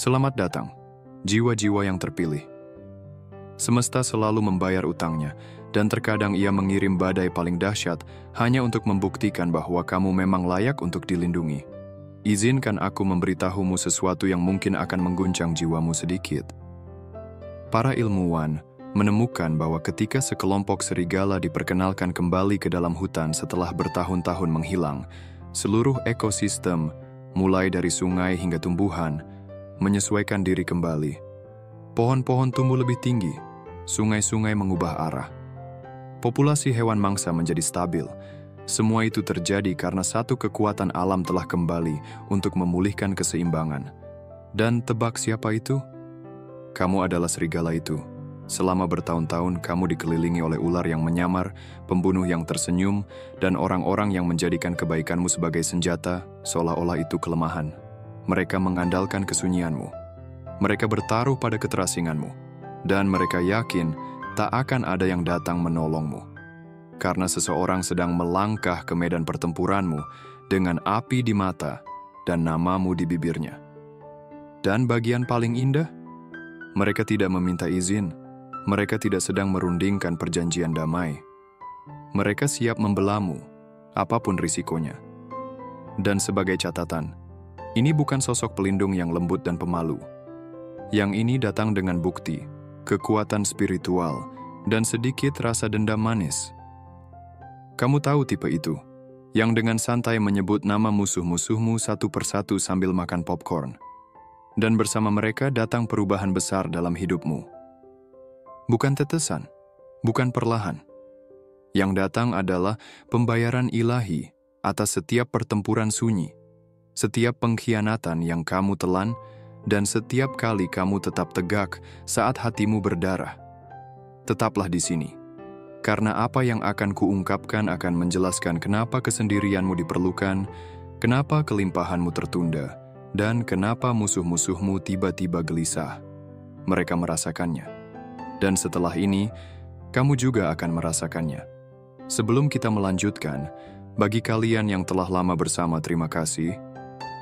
Selamat datang, jiwa-jiwa yang terpilih. Semesta selalu membayar utangnya, dan terkadang ia mengirim badai paling dahsyat hanya untuk membuktikan bahwa kamu memang layak untuk dilindungi. Izinkan aku memberitahumu sesuatu yang mungkin akan mengguncang jiwamu sedikit. Para ilmuwan menemukan bahwa ketika sekelompok serigala diperkenalkan kembali ke dalam hutan setelah bertahun-tahun menghilang, seluruh ekosistem, mulai dari sungai hingga tumbuhan, menyesuaikan diri kembali. Pohon-pohon tumbuh lebih tinggi, sungai-sungai mengubah arah. Populasi hewan mangsa menjadi stabil. Semua itu terjadi karena satu kekuatan alam telah kembali untuk memulihkan keseimbangan. Dan tebak siapa itu? Kamu adalah serigala itu. Selama bertahun-tahun kamu dikelilingi oleh ular yang menyamar, pembunuh yang tersenyum, dan orang-orang yang menjadikan kebaikanmu sebagai senjata, seolah-olah itu kelemahan. Mereka mengandalkan kesunyianmu. Mereka bertaruh pada keterasinganmu. Dan mereka yakin tak akan ada yang datang menolongmu. Karena seseorang sedang melangkah ke medan pertempuranmu dengan api di mata dan namamu di bibirnya. Dan bagian paling indah, mereka tidak meminta izin. Mereka tidak sedang merundingkan perjanjian damai. Mereka siap membelamu, apapun risikonya. Dan sebagai catatan, ini bukan sosok pelindung yang lembut dan pemalu. Yang ini datang dengan bukti, kekuatan spiritual, dan sedikit rasa dendam manis. Kamu tahu tipe itu, yang dengan santai menyebut nama musuh-musuhmu satu persatu sambil makan popcorn. Dan bersama mereka datang perubahan besar dalam hidupmu. Bukan tetesan, bukan perlahan. Yang datang adalah pembayaran ilahi atas setiap pertempuran sunyi, setiap pengkhianatan yang kamu telan, dan setiap kali kamu tetap tegak saat hatimu berdarah. Tetaplah di sini, karena apa yang akan kuungkapkan akan menjelaskan kenapa kesendirianmu diperlukan, kenapa kelimpahanmu tertunda, dan kenapa musuh-musuhmu tiba-tiba gelisah. Mereka merasakannya. Dan setelah ini, kamu juga akan merasakannya. Sebelum kita melanjutkan, bagi kalian yang telah lama bersama, terima kasih.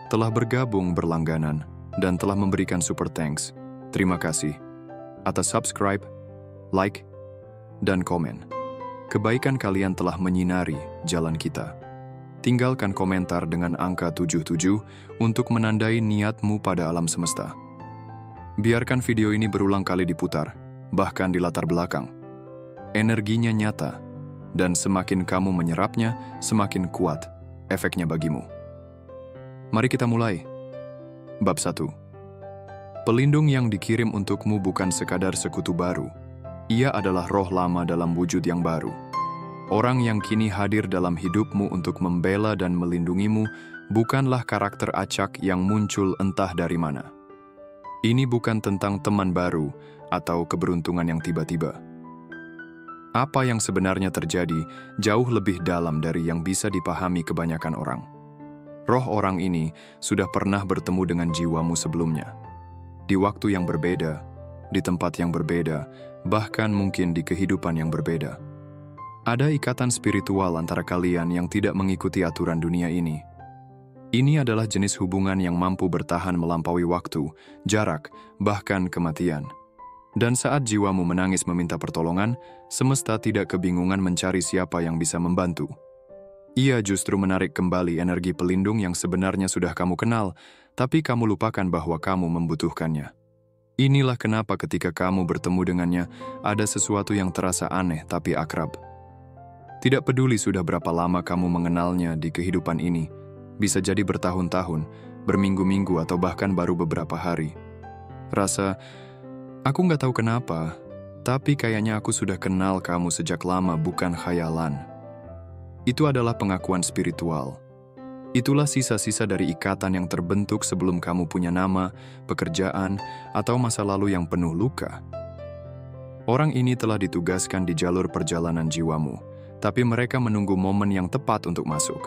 Telah bergabung berlangganan, dan telah memberikan super thanks. Terima kasih. Atas subscribe, like, dan komen. Kebaikan kalian telah menyinari jalan kita. Tinggalkan komentar dengan angka 77 untuk menandai niatmu pada alam semesta. Biarkan video ini berulang kali diputar, bahkan di latar belakang. Energinya nyata, dan semakin kamu menyerapnya, semakin kuat efeknya bagimu. Mari kita mulai. Bab 1. Pelindung yang dikirim untukmu bukan sekadar sekutu baru. Ia adalah roh lama dalam wujud yang baru. Orang yang kini hadir dalam hidupmu untuk membela dan melindungimu bukanlah karakter acak yang muncul entah dari mana. Ini bukan tentang teman baru atau keberuntungan yang tiba-tiba. Apa yang sebenarnya terjadi jauh lebih dalam dari yang bisa dipahami kebanyakan orang. Roh orang ini sudah pernah bertemu dengan jiwamu sebelumnya. Di waktu yang berbeda, di tempat yang berbeda, bahkan mungkin di kehidupan yang berbeda. Ada ikatan spiritual antara kalian yang tidak mengikuti aturan dunia ini. Ini adalah jenis hubungan yang mampu bertahan melampaui waktu, jarak, bahkan kematian. Dan saat jiwamu menangis meminta pertolongan, semesta tidak kebingungan mencari siapa yang bisa membantu. Ia justru menarik kembali energi pelindung yang sebenarnya sudah kamu kenal, tapi kamu lupakan bahwa kamu membutuhkannya. Inilah kenapa ketika kamu bertemu dengannya, ada sesuatu yang terasa aneh tapi akrab. Tidak peduli sudah berapa lama kamu mengenalnya di kehidupan ini, bisa jadi bertahun-tahun, berminggu-minggu, atau bahkan baru beberapa hari. Rasa, aku nggak tahu kenapa, tapi kayaknya aku sudah kenal kamu sejak lama, bukan khayalan. Itu adalah pengakuan spiritual. Itulah sisa-sisa dari ikatan yang terbentuk sebelum kamu punya nama, pekerjaan, atau masa lalu yang penuh luka. Orang ini telah ditugaskan di jalur perjalanan jiwamu, tapi mereka menunggu momen yang tepat untuk masuk.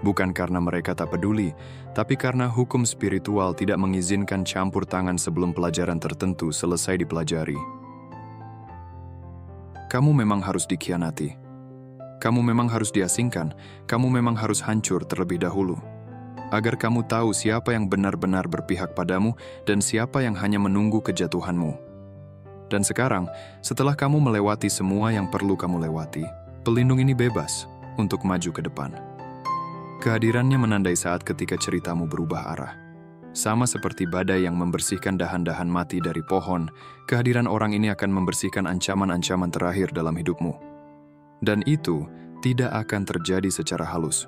Bukan karena mereka tak peduli, tapi karena hukum spiritual tidak mengizinkan campur tangan sebelum pelajaran tertentu selesai dipelajari. Kamu memang harus dikhianati. Kamu memang harus diasingkan. Kamu memang harus hancur terlebih dahulu. agar kamu tahu siapa yang benar-benar berpihak padamu dan siapa yang hanya menunggu kejatuhanmu. Dan sekarang, setelah kamu melewati semua yang perlu kamu lewati, pelindung ini bebas untuk maju ke depan. Kehadirannya menandai saat ketika ceritamu berubah arah. Sama seperti badai yang membersihkan dahan-dahan mati dari pohon, kehadiran orang ini akan membersihkan ancaman-ancaman terakhir dalam hidupmu. Dan itu tidak akan terjadi secara halus.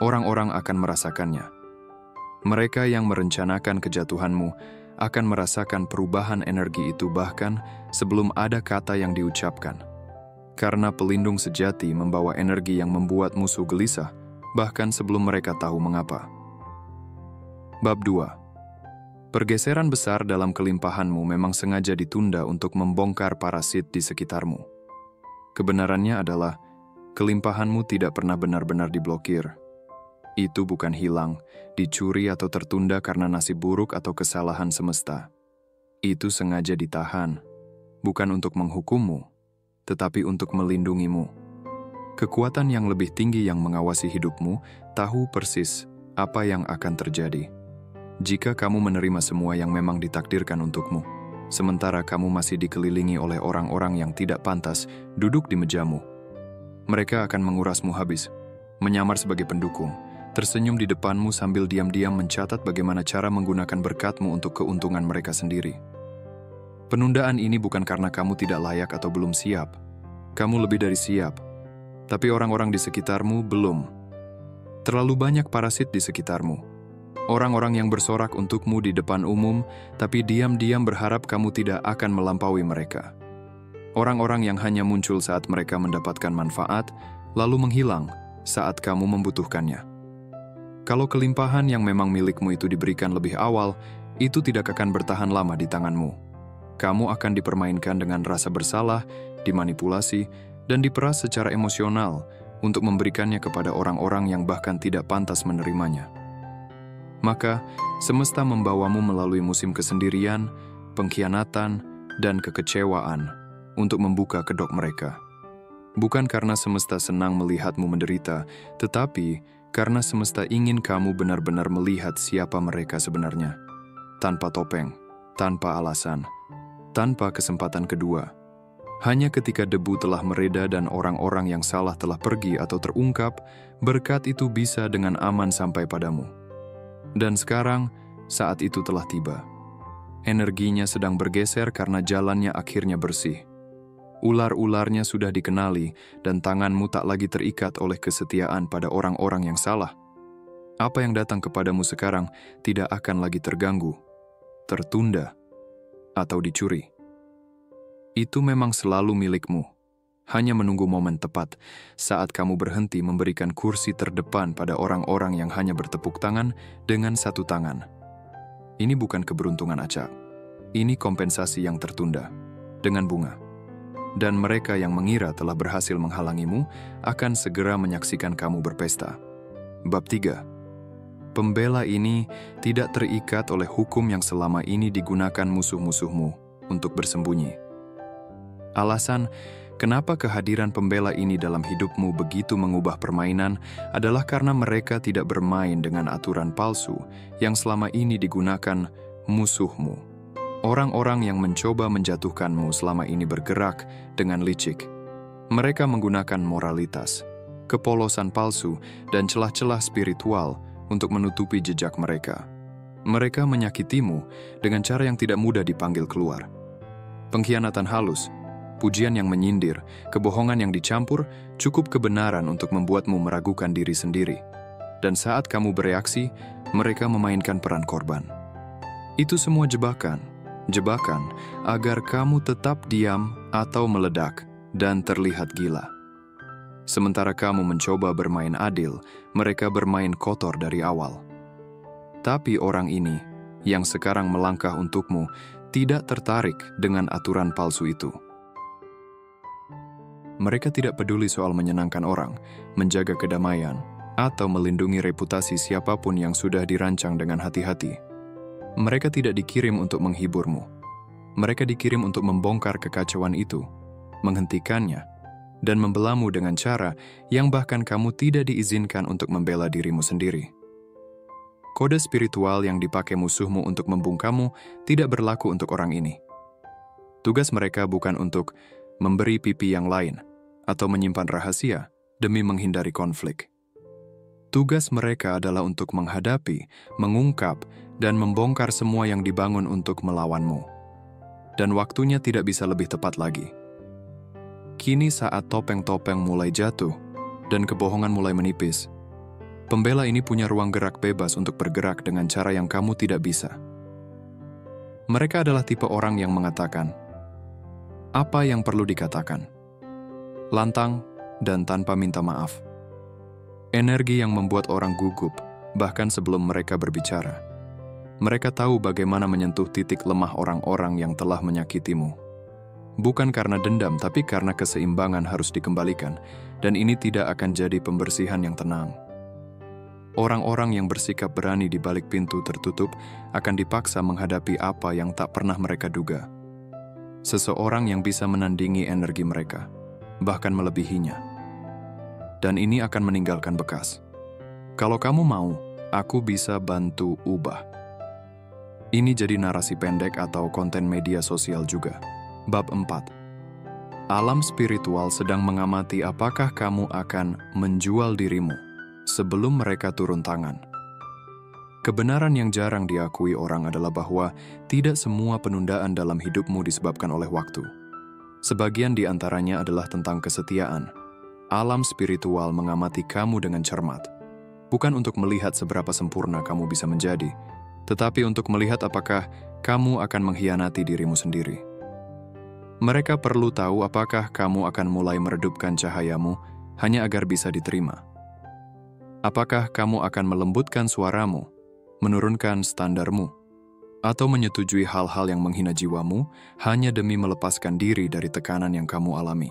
Orang-orang akan merasakannya. Mereka yang merencanakan kejatuhanmu akan merasakan perubahan energi itu bahkan sebelum ada kata yang diucapkan. Karena pelindung sejati membawa energi yang membuat musuh gelisah, bahkan sebelum mereka tahu mengapa. Bab 2. Pergeseran besar dalam kelimpahanmu memang sengaja ditunda untuk membongkar parasit di sekitarmu. Kebenarannya adalah, kelimpahanmu tidak pernah benar-benar diblokir. Itu bukan hilang, dicuri atau tertunda karena nasib buruk atau kesalahan semesta. Itu sengaja ditahan, bukan untuk menghukummu, tetapi untuk melindungimu. Kekuatan yang lebih tinggi yang mengawasi hidupmu tahu persis apa yang akan terjadi. Jika kamu menerima semua yang memang ditakdirkan untukmu, sementara kamu masih dikelilingi oleh orang-orang yang tidak pantas duduk di mejamu, mereka akan mengurasmu habis, menyamar sebagai pendukung, tersenyum di depanmu sambil diam-diam mencatat bagaimana cara menggunakan berkatmu untuk keuntungan mereka sendiri. Penundaan ini bukan karena kamu tidak layak atau belum siap. Kamu lebih dari siap, tapi orang-orang di sekitarmu belum. Terlalu banyak parasit di sekitarmu. Orang-orang yang bersorak untukmu di depan umum, tapi diam-diam berharap kamu tidak akan melampaui mereka. Orang-orang yang hanya muncul saat mereka mendapatkan manfaat, lalu menghilang saat kamu membutuhkannya. Kalau kelimpahan yang memang milikmu itu diberikan lebih awal, itu tidak akan bertahan lama di tanganmu. Kamu akan dipermainkan dengan rasa bersalah, dimanipulasi, dan diperas secara emosional untuk memberikannya kepada orang-orang yang bahkan tidak pantas menerimanya. Maka, semesta membawamu melalui musim kesendirian, pengkhianatan, dan kekecewaan untuk membuka kedok mereka. Bukan karena semesta senang melihatmu menderita, tetapi karena semesta ingin kamu benar-benar melihat siapa mereka sebenarnya. Tanpa topeng, tanpa alasan, tanpa kesempatan kedua. Hanya ketika debu telah mereda dan orang-orang yang salah telah pergi atau terungkap, berkat itu bisa dengan aman sampai padamu. Dan sekarang, saat itu telah tiba. Energinya sedang bergeser karena jalannya akhirnya bersih. Ular-ularnya sudah dikenali dan tanganmu tak lagi terikat oleh kesetiaan pada orang-orang yang salah. Apa yang datang kepadamu sekarang tidak akan lagi terganggu, tertunda, atau dicuri. Itu memang selalu milikmu. Hanya menunggu momen tepat saat kamu berhenti memberikan kursi terdepan pada orang-orang yang hanya bertepuk tangan dengan satu tangan. Ini bukan keberuntungan acak. Ini kompensasi yang tertunda dengan bunga. Dan mereka yang mengira telah berhasil menghalangimu akan segera menyaksikan kamu berpesta. Bab 3. Pembela ini tidak terikat oleh hukum yang selama ini digunakan musuh-musuhmu untuk bersembunyi. Alasan kenapa kehadiran pembela ini dalam hidupmu begitu mengubah permainan adalah karena mereka tidak bermain dengan aturan palsu yang selama ini digunakan musuhmu. Orang-orang yang mencoba menjatuhkanmu selama ini bergerak dengan licik. Mereka menggunakan moralitas, kepolosan palsu, dan celah-celah spiritual untuk menutupi jejak mereka. Mereka menyakitimu dengan cara yang tidak mudah dipanggil keluar. Pengkhianatan halus, pujian yang menyindir, kebohongan yang dicampur, cukup kebenaran untuk membuatmu meragukan diri sendiri. Dan saat kamu bereaksi, mereka memainkan peran korban. Itu semua jebakan agar kamu tetap diam atau meledak dan terlihat gila. Sementara kamu mencoba bermain adil, mereka bermain kotor dari awal. Tapi orang ini, yang sekarang melangkah untukmu, tidak tertarik dengan aturan palsu itu. Mereka tidak peduli soal menyenangkan orang, menjaga kedamaian, atau melindungi reputasi siapapun yang sudah dirancang dengan hati-hati. Mereka tidak dikirim untuk menghiburmu. Mereka dikirim untuk membongkar kekacauan itu, menghentikannya, dan membelamu dengan cara yang bahkan kamu tidak diizinkan untuk membela dirimu sendiri. Kode spiritual yang dipakai musuhmu untuk membungkamu tidak berlaku untuk orang ini. Tugas mereka bukan untuk memberi pipi yang lain atau menyimpan rahasia demi menghindari konflik. Tugas mereka adalah untuk menghadapi, mengungkap, dan membongkar semua yang dibangun untuk melawanmu. Dan waktunya tidak bisa lebih tepat lagi. Kini saat topeng-topeng mulai jatuh dan kebohongan mulai menipis, pembela ini punya ruang gerak bebas untuk bergerak dengan cara yang kamu tidak bisa. Mereka adalah tipe orang yang mengatakan apa yang perlu dikatakan, lantang dan tanpa minta maaf. Energi yang membuat orang gugup, bahkan sebelum mereka berbicara. Mereka tahu bagaimana menyentuh titik lemah orang-orang yang telah menyakitimu. Bukan karena dendam, tapi karena keseimbangan harus dikembalikan, dan ini tidak akan jadi pembersihan yang tenang. Orang-orang yang bersikap berani di balik pintu tertutup akan dipaksa menghadapi apa yang tak pernah mereka duga. Seseorang yang bisa menandingi energi mereka, bahkan melebihinya. Dan ini akan meninggalkan bekas. Kalau kamu mau, aku bisa bantu ubah. Ini jadi narasi pendek atau konten media sosial juga. Bab 4. Alam spiritual sedang mengamati apakah kamu akan menjual dirimu sebelum mereka turun tangan. Kebenaran yang jarang diakui orang adalah bahwa tidak semua penundaan dalam hidupmu disebabkan oleh waktu. Sebagian di antaranya adalah tentang kesetiaan. Alam spiritual mengamati kamu dengan cermat, bukan untuk melihat seberapa sempurna kamu bisa menjadi, tetapi untuk melihat apakah kamu akan mengkhianati dirimu sendiri. Mereka perlu tahu apakah kamu akan mulai meredupkan cahayamu hanya agar bisa diterima. Apakah kamu akan melembutkan suaramu, menurunkan standarmu, atau menyetujui hal-hal yang menghina jiwamu hanya demi melepaskan diri dari tekanan yang kamu alami.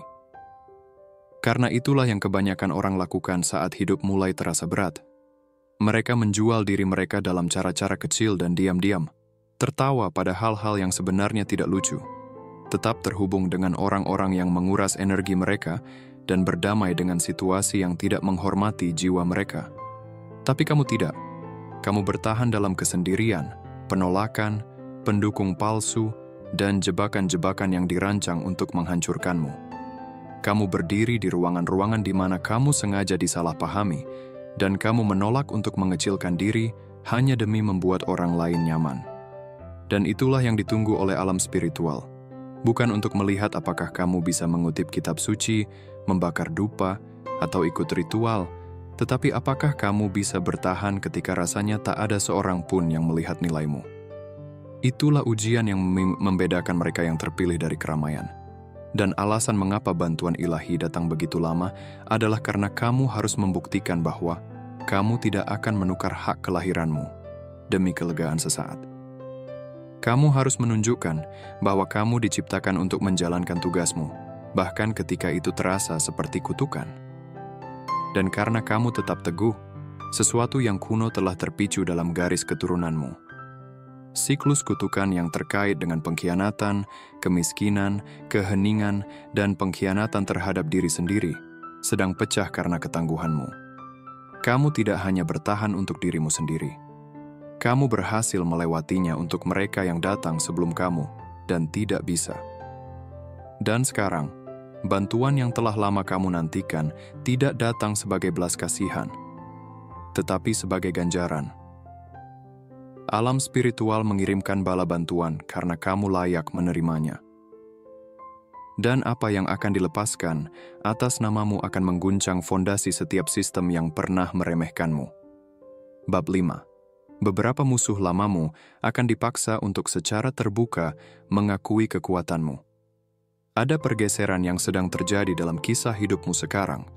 Karena itulah yang kebanyakan orang lakukan saat hidup mulai terasa berat. Mereka menjual diri mereka dalam cara-cara kecil dan diam-diam, tertawa pada hal-hal yang sebenarnya tidak lucu, tetap terhubung dengan orang-orang yang menguras energi mereka dan berdamai dengan situasi yang tidak menghormati jiwa mereka. Tapi kamu tidak. Kamu bertahan dalam kesendirian, penolakan, pendukung palsu, dan jebakan-jebakan yang dirancang untuk menghancurkanmu. Kamu berdiri di ruangan-ruangan di mana kamu sengaja disalahpahami, dan kamu menolak untuk mengecilkan diri hanya demi membuat orang lain nyaman. Dan itulah yang ditunggu oleh alam spiritual. Bukan untuk melihat apakah kamu bisa mengutip kitab suci, membakar dupa, atau ikut ritual, tetapi apakah kamu bisa bertahan ketika rasanya tak ada seorang pun yang melihat nilaimu. Itulah ujian yang membedakan mereka yang terpilih dari keramaian. Dan alasan mengapa bantuan ilahi datang begitu lama adalah karena kamu harus membuktikan bahwa kamu tidak akan menukar hak kelahiranmu demi kelegaan sesaat. Kamu harus menunjukkan bahwa kamu diciptakan untuk menjalankan tugasmu, bahkan ketika itu terasa seperti kutukan. Dan karena kamu tetap teguh, sesuatu yang kuno telah terpicu dalam garis keturunanmu. Siklus kutukan yang terkait dengan pengkhianatan, kemiskinan, keheningan, dan pengkhianatan terhadap diri sendiri sedang pecah karena ketangguhanmu. Kamu tidak hanya bertahan untuk dirimu sendiri. Kamu berhasil melewatinya untuk mereka yang datang sebelum kamu dan tidak bisa. Dan sekarang, bantuan yang telah lama kamu nantikan tidak datang sebagai belas kasihan, tetapi sebagai ganjaran. Alam spiritual mengirimkan bala bantuan karena kamu layak menerimanya. Dan apa yang akan dilepaskan atas namamu akan mengguncang fondasi setiap sistem yang pernah meremehkanmu. Bab 5. Beberapa musuh lamamu akan dipaksa untuk secara terbuka mengakui kekuatanmu. Ada pergeseran yang sedang terjadi dalam kisah hidupmu sekarang,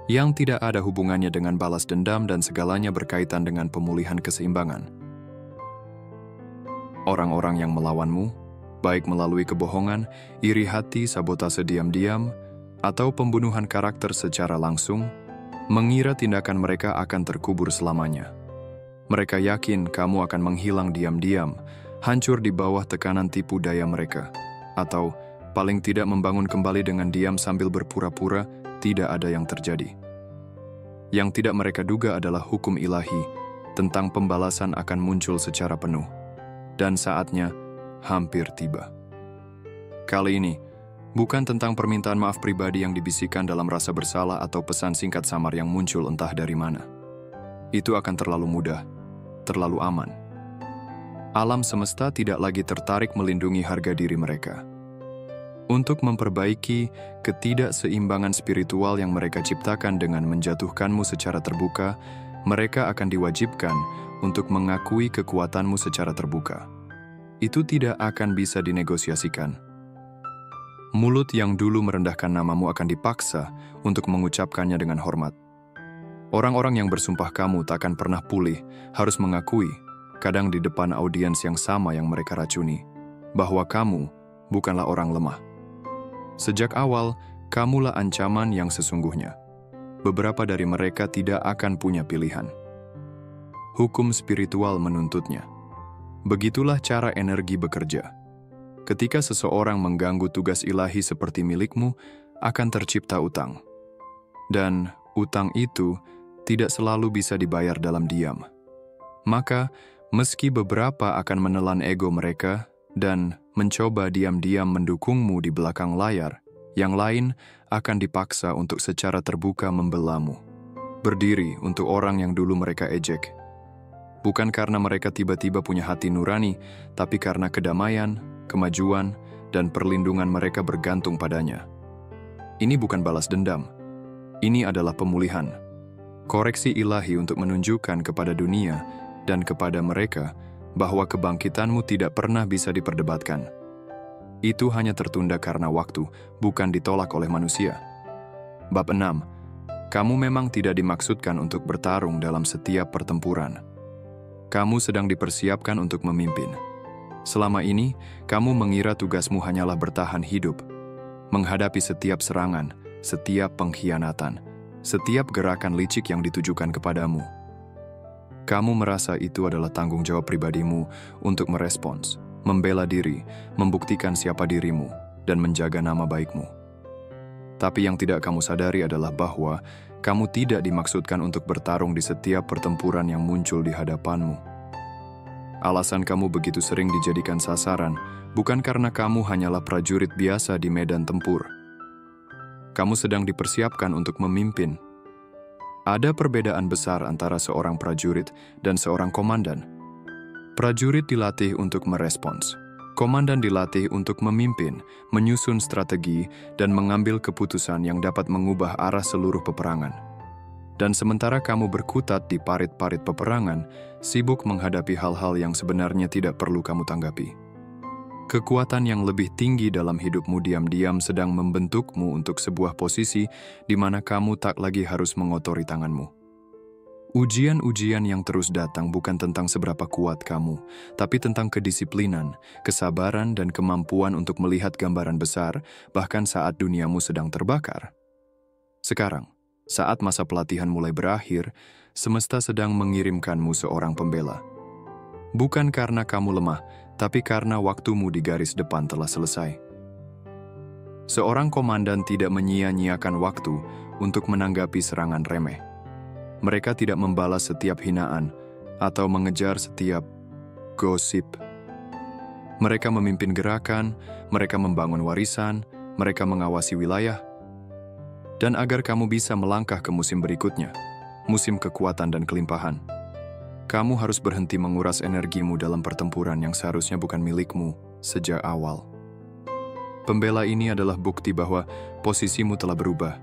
yang tidak ada hubungannya dengan balas dendam dan segalanya berkaitan dengan pemulihan keseimbangan. Orang-orang yang melawanmu, baik melalui kebohongan, iri hati, sabotase diam-diam, atau pembunuhan karakter secara langsung, mengira tindakan mereka akan terkubur selamanya. Mereka yakin kamu akan menghilang diam-diam, hancur di bawah tekanan tipu daya mereka, atau paling tidak membangun kembali dengan diam sambil berpura-pura tidak ada yang terjadi. Yang tidak mereka duga adalah hukum ilahi tentang pembalasan akan muncul secara penuh. Dan saatnya hampir tiba. Kali ini, bukan tentang permintaan maaf pribadi yang dibisikkan dalam rasa bersalah atau pesan singkat samar yang muncul entah dari mana. Itu akan terlalu mudah, terlalu aman. Alam semesta tidak lagi tertarik melindungi harga diri mereka. Untuk memperbaiki ketidakseimbangan spiritual yang mereka ciptakan dengan menjatuhkanmu secara terbuka, mereka akan diwajibkan untuk mengakui kekuatanmu secara terbuka. Itu tidak akan bisa dinegosiasikan. Mulut yang dulu merendahkan namamu akan dipaksa untuk mengucapkannya dengan hormat. Orang-orang yang bersumpah kamu tak akan pernah pulih harus mengakui, kadang di depan audiens yang sama yang mereka racuni, bahwa kamu bukanlah orang lemah. Sejak awal, kamulah ancaman yang sesungguhnya. Beberapa dari mereka tidak akan punya pilihan. Hukum spiritual menuntutnya. Begitulah cara energi bekerja. Ketika seseorang mengganggu tugas ilahi seperti milikmu, akan tercipta utang. Dan utang itu tidak selalu bisa dibayar dalam diam. Maka, meski beberapa akan menelan ego mereka dan mencoba diam-diam mendukungmu di belakang layar, yang lain akan dipaksa untuk secara terbuka membelamu. Berdiri untuk orang yang dulu mereka ejek. Bukan karena mereka tiba-tiba punya hati nurani, tapi karena kedamaian, kemajuan, dan perlindungan mereka bergantung padanya. Ini bukan balas dendam. Ini adalah pemulihan. Koreksi ilahi untuk menunjukkan kepada dunia dan kepada mereka bahwa kebangkitanmu tidak pernah bisa diperdebatkan. Itu hanya tertunda karena waktu, bukan ditolak oleh manusia. Bab 6. Kamu memang tidak dimaksudkan untuk bertarung dalam setiap pertempuran. Kamu sedang dipersiapkan untuk memimpin. Selama ini, kamu mengira tugasmu hanyalah bertahan hidup, menghadapi setiap serangan, setiap pengkhianatan, setiap gerakan licik yang ditujukan kepadamu. Kamu merasa itu adalah tanggung jawab pribadimu untuk merespons, membela diri, membuktikan siapa dirimu, dan menjaga nama baikmu. Tapi yang tidak kamu sadari adalah bahwa kamu tidak dimaksudkan untuk bertarung di setiap pertempuran yang muncul di hadapanmu. Alasan kamu begitu sering dijadikan sasaran bukan karena kamu hanyalah prajurit biasa di medan tempur. Kamu sedang dipersiapkan untuk memimpin. Ada perbedaan besar antara seorang prajurit dan seorang komandan. Prajurit dilatih untuk merespons. Komandan dilatih untuk memimpin, menyusun strategi, dan mengambil keputusan yang dapat mengubah arah seluruh peperangan. Dan sementara kamu berkutat di parit-parit peperangan, sibuk menghadapi hal-hal yang sebenarnya tidak perlu kamu tanggapi. Kekuatan yang lebih tinggi dalam hidupmu diam-diam sedang membentukmu untuk sebuah posisi di mana kamu tak lagi harus mengotori tanganmu. Ujian-ujian yang terus datang bukan tentang seberapa kuat kamu, tapi tentang kedisiplinan, kesabaran, dan kemampuan untuk melihat gambaran besar, bahkan saat duniamu sedang terbakar. Sekarang, saat masa pelatihan mulai berakhir, semesta sedang mengirimkanmu seorang pembela. Bukan karena kamu lemah, tapi karena waktumu di garis depan telah selesai. Seorang komandan tidak menyia-nyiakan waktu untuk menanggapi serangan remeh. Mereka tidak membalas setiap hinaan atau mengejar setiap gosip. Mereka memimpin gerakan, mereka membangun warisan, mereka mengawasi wilayah. Dan agar kamu bisa melangkah ke musim berikutnya, musim kekuatan dan kelimpahan, kamu harus berhenti menguras energimu dalam pertempuran yang seharusnya bukan milikmu sejak awal. Pembela ini adalah bukti bahwa posisimu telah berubah.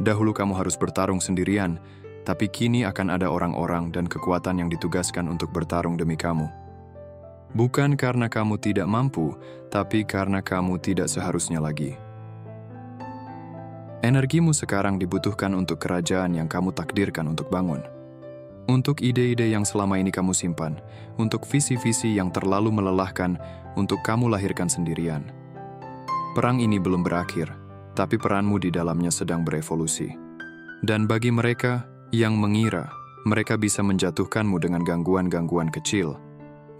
Dahulu kamu harus bertarung sendirian, tapi kini akan ada orang-orang dan kekuatan yang ditugaskan untuk bertarung demi kamu. Bukan karena kamu tidak mampu, tapi karena kamu tidak seharusnya lagi. Energimu sekarang dibutuhkan untuk kerajaan yang kamu takdirkan untuk bangun. Untuk ide-ide yang selama ini kamu simpan, untuk visi-visi yang terlalu melelahkan untuk kamu lahirkan sendirian. Perang ini belum berakhir, tapi peranmu di dalamnya sedang berevolusi. Dan bagi mereka yang mengira mereka bisa menjatuhkanmu dengan gangguan-gangguan kecil,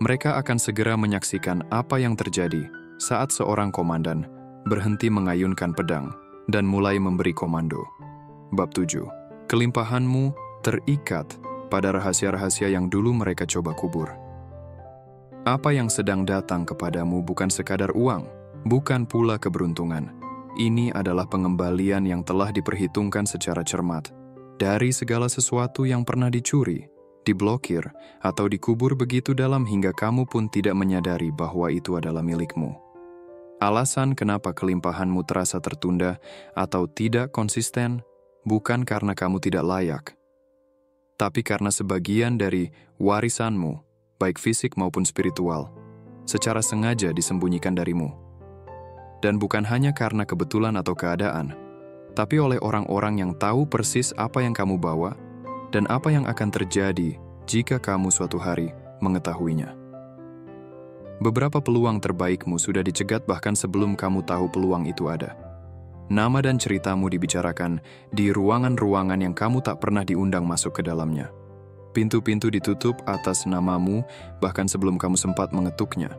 mereka akan segera menyaksikan apa yang terjadi saat seorang komandan berhenti mengayunkan pedang dan mulai memberi komando. Bab 7. Kelimpahanmu terikat kepada rahasia-rahasia yang dulu mereka coba kubur. Apa yang sedang datang kepadamu bukan sekadar uang, bukan pula keberuntungan. Ini adalah pengembalian yang telah diperhitungkan secara cermat dari segala sesuatu yang pernah dicuri, diblokir, atau dikubur begitu dalam hingga kamu pun tidak menyadari bahwa itu adalah milikmu. Alasan kenapa kelimpahanmu terasa tertunda atau tidak konsisten bukan karena kamu tidak layak, tapi karena sebagian dari warisanmu, baik fisik maupun spiritual, secara sengaja disembunyikan darimu. Dan bukan hanya karena kebetulan atau keadaan, tapi oleh orang-orang yang tahu persis apa yang kamu bawa dan apa yang akan terjadi jika kamu suatu hari mengetahuinya. Beberapa peluang terbaikmu sudah dicegat bahkan sebelum kamu tahu peluang itu ada. Nama dan ceritamu dibicarakan di ruangan-ruangan yang kamu tak pernah diundang masuk ke dalamnya. Pintu-pintu ditutup atas namamu bahkan sebelum kamu sempat mengetuknya.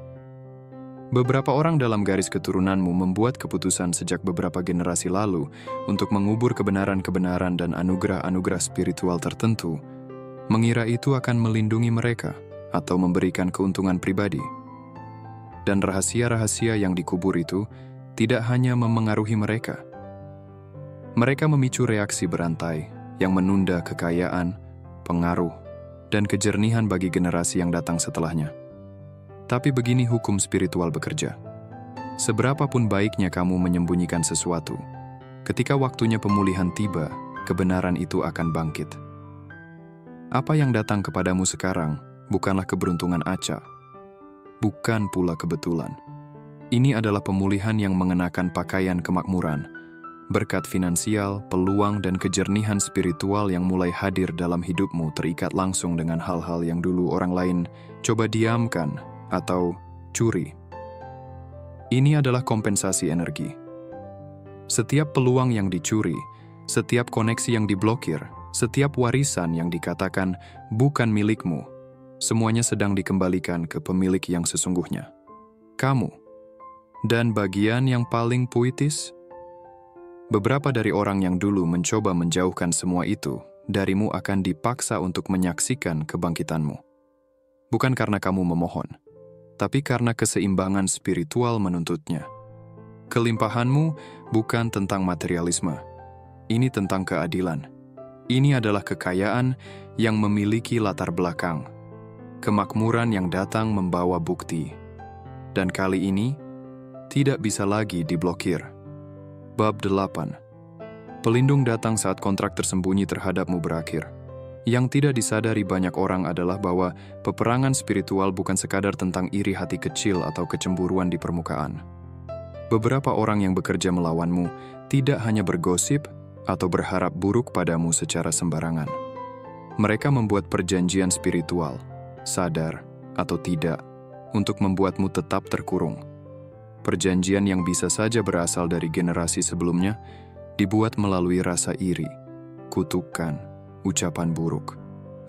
Beberapa orang dalam garis keturunanmu membuat keputusan sejak beberapa generasi lalu untuk mengubur kebenaran-kebenaran dan anugerah-anugerah spiritual tertentu, mengira itu akan melindungi mereka atau memberikan keuntungan pribadi. Dan rahasia-rahasia yang dikubur itu tidak hanya memengaruhi mereka. Mereka memicu reaksi berantai yang menunda kekayaan, pengaruh, dan kejernihan bagi generasi yang datang setelahnya. Tapi begini hukum spiritual bekerja. Seberapapun baiknya kamu menyembunyikan sesuatu, ketika waktunya pemulihan tiba, kebenaran itu akan bangkit. Apa yang datang kepadamu sekarang bukanlah keberuntungan acak, bukan pula kebetulan. Ini adalah pemulihan yang mengenakan pakaian kemakmuran, berkat finansial, peluang, dan kejernihan spiritual yang mulai hadir dalam hidupmu terikat langsung dengan hal-hal yang dulu orang lain coba diamkan atau curi. Ini adalah kompensasi energi. Setiap peluang yang dicuri, setiap koneksi yang diblokir, setiap warisan yang dikatakan bukan milikmu, semuanya sedang dikembalikan ke pemilik yang sesungguhnya. Kamu. Dan bagian yang paling puitis, beberapa dari orang yang dulu mencoba menjauhkan semua itu darimu akan dipaksa untuk menyaksikan kebangkitanmu. Bukan karena kamu memohon, tapi karena keseimbangan spiritual menuntutnya. Kelimpahanmu bukan tentang materialisme. Ini tentang keadilan. Ini adalah kekayaan yang memiliki latar belakang. Kemakmuran yang datang membawa bukti. Dan kali ini, tidak bisa lagi diblokir. Bab 8. Pelindung datang saat kontrak tersembunyi terhadapmu berakhir. Yang tidak disadari banyak orang adalah bahwa peperangan spiritual bukan sekadar tentang iri hati kecil atau kecemburuan di permukaan. Beberapa orang yang bekerja melawanmu tidak hanya bergosip atau berharap buruk padamu secara sembarangan. Mereka membuat perjanjian spiritual, sadar atau tidak, untuk membuatmu tetap terkurung. Perjanjian yang bisa saja berasal dari generasi sebelumnya, dibuat melalui rasa iri, kutukan, ucapan buruk,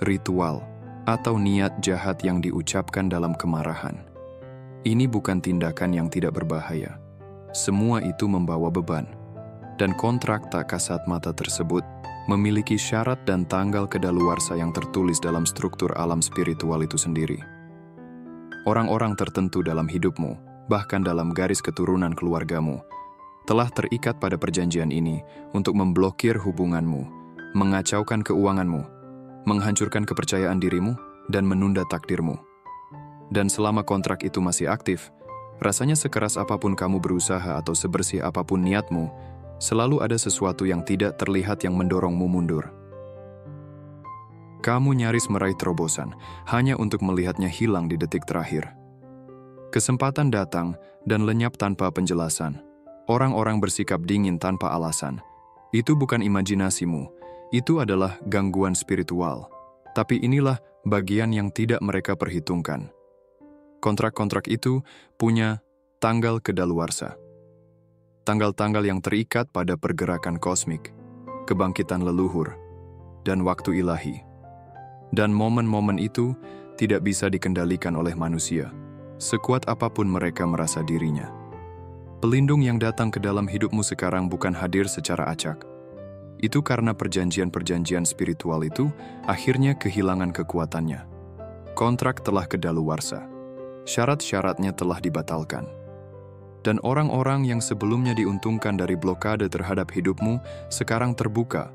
ritual, atau niat jahat yang diucapkan dalam kemarahan. Ini bukan tindakan yang tidak berbahaya. Semua itu membawa beban, dan kontrak tak kasat mata tersebut memiliki syarat dan tanggal kedaluarsa yang tertulis dalam struktur alam spiritual itu sendiri. Orang-orang tertentu dalam hidupmu, bahkan dalam garis keturunan keluargamu, telah terikat pada perjanjian ini untuk memblokir hubunganmu, mengacaukan keuanganmu, menghancurkan kepercayaan dirimu, dan menunda takdirmu. Dan selama kontrak itu masih aktif, rasanya sekeras apapun kamu berusaha atau sebersih apapun niatmu, selalu ada sesuatu yang tidak terlihat yang mendorongmu mundur. Kamu nyaris meraih terobosan hanya untuk melihatnya hilang di detik terakhir. Kesempatan datang dan lenyap tanpa penjelasan. Orang-orang bersikap dingin tanpa alasan. Itu bukan imajinasimu, itu adalah gangguan spiritual. Tapi inilah bagian yang tidak mereka perhitungkan. Kontrak-kontrak itu punya tanggal kedaluarsa. Tanggal-tanggal yang terikat pada pergerakan kosmik, kebangkitan leluhur, dan waktu ilahi. Dan momen-momen itu tidak bisa dikendalikan oleh manusia, sekuat apapun mereka merasa dirinya. Pelindung yang datang ke dalam hidupmu sekarang bukan hadir secara acak. Itu karena perjanjian-perjanjian spiritual itu akhirnya kehilangan kekuatannya. Kontrak telah kedaluwarsa. Syarat-syaratnya telah dibatalkan. Dan orang-orang yang sebelumnya diuntungkan dari blokade terhadap hidupmu sekarang terbuka,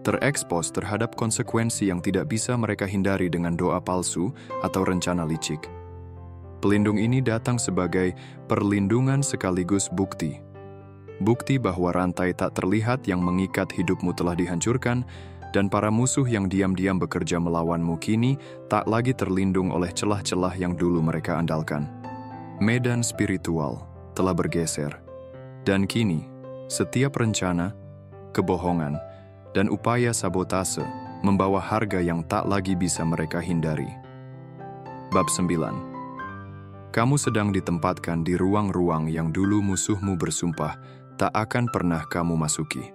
terekspos terhadap konsekuensi yang tidak bisa mereka hindari dengan doa palsu atau rencana licik. Pelindung ini datang sebagai perlindungan sekaligus bukti. Bukti bahwa rantai tak terlihat yang mengikat hidupmu telah dihancurkan, dan para musuh yang diam-diam bekerja melawanmu kini tak lagi terlindung oleh celah-celah yang dulu mereka andalkan. Medan spiritual telah bergeser, dan kini setiap rencana, kebohongan, dan upaya sabotase membawa harga yang tak lagi bisa mereka hindari. Bab 9. Kamu sedang ditempatkan di ruang-ruang yang dulu musuhmu bersumpah tak akan pernah kamu masuki.